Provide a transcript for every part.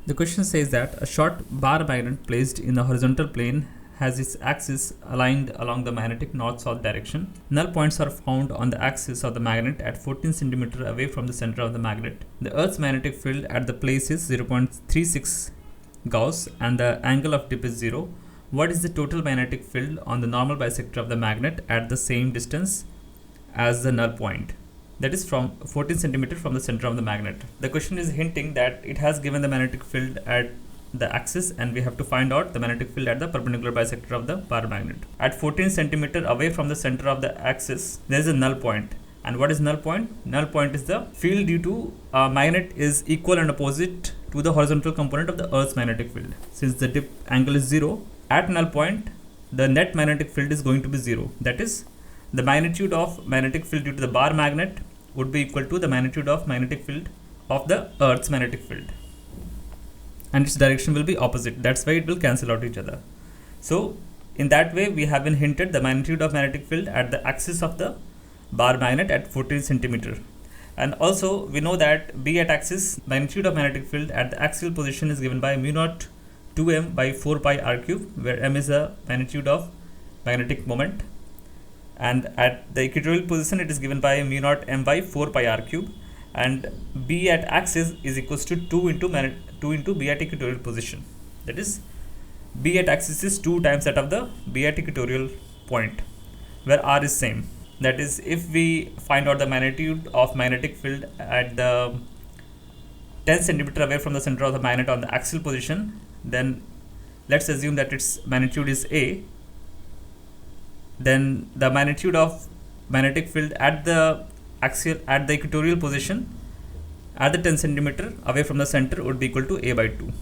The question says that a short bar magnet placed in the horizontal plane has its axis aligned along the magnetic north-south direction. Null points are found on the axis of the magnet at 14 cm away from the center of the magnet. The Earth's magnetic field at the place is 0.36 Gauss and the angle of dip is 0. What is the total magnetic field on the normal bisector of the magnet at the same distance as the null point? That is from 14 cm from the center of the magnet. The question is hinting that it has given the magnetic field at the axis and we have to find out the magnetic field at the perpendicular bisector of the bar magnet. At 14 cm away from the center of the axis, there is a null point. And what is null point? Null point is the field due to a magnet is equal and opposite to the horizontal component of the Earth's magnetic field. Since the dip angle is 0, at null point, the net magnetic field is going to be 0. That is, the magnitude of magnetic field due to the bar magnet would be equal to the magnitude of magnetic field of the Earth's magnetic field. And its direction will be opposite. That's why it will cancel out each other. So, in that way, we have been hinted the magnitude of magnetic field at the axis of the bar magnet at 14 cm. And also, we know that B at axis, magnitude of magnetic field at the axial position is given by mu naught 2m by 4 pi r cube, where m is the magnitude of magnetic moment. And at the equatorial position, it is given by mu naught m by 4 pi r cube. And B at axis is equals to 2 into B at equatorial position. That is, B at axis is 2 times that of the B at equatorial point, where r is same. That is, if we find out the magnitude of magnetic field at the 10 cm away from the center of the magnet on the axial position, then let's assume that its magnitude is A. Then the magnitude of magnetic field at the equatorial position at the 10 cm away from the center would be equal to A by 2.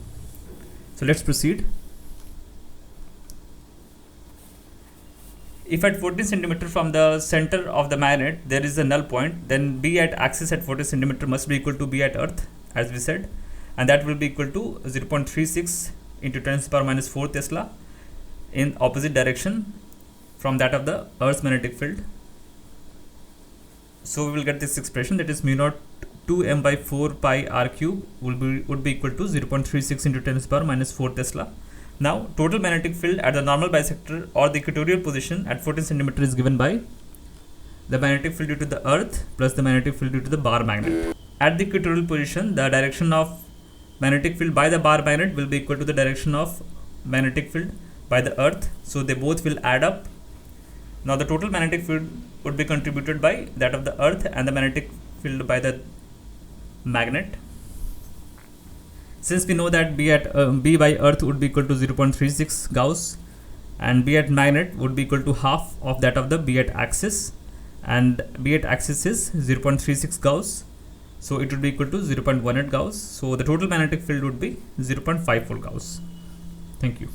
So let's proceed. If at 14 cm from the center of the magnet there is a null point, then B at axis at 14 cm must be equal to B at Earth, as we said, and that will be equal to 0.36 into 10 to the power minus 4 Tesla in opposite direction from that of the Earth's magnetic field. So we will get this expression, that is mu naught 2m by 4 pi r cube would be equal to 0.36 into 10 to the power minus 4 Tesla. Now, total magnetic field at the normal bisector or the equatorial position at 14 cm is given by the magnetic field due to the Earth plus the magnetic field due to the bar magnet. At the equatorial position, the direction of magnetic field by the bar magnet will be equal to the direction of magnetic field by the Earth. So, they both will add up. Now, the total magnetic field would be contributed by that of the Earth and the magnetic field by the magnet. Since we know that B by Earth would be equal to 0.36 Gauss and B at magnet would be equal to half of that of the B at axis, and B at axis is 0.36 Gauss, so it would be equal to 0.18 Gauss. So the total magnetic field would be 0.54 Gauss. Thank you.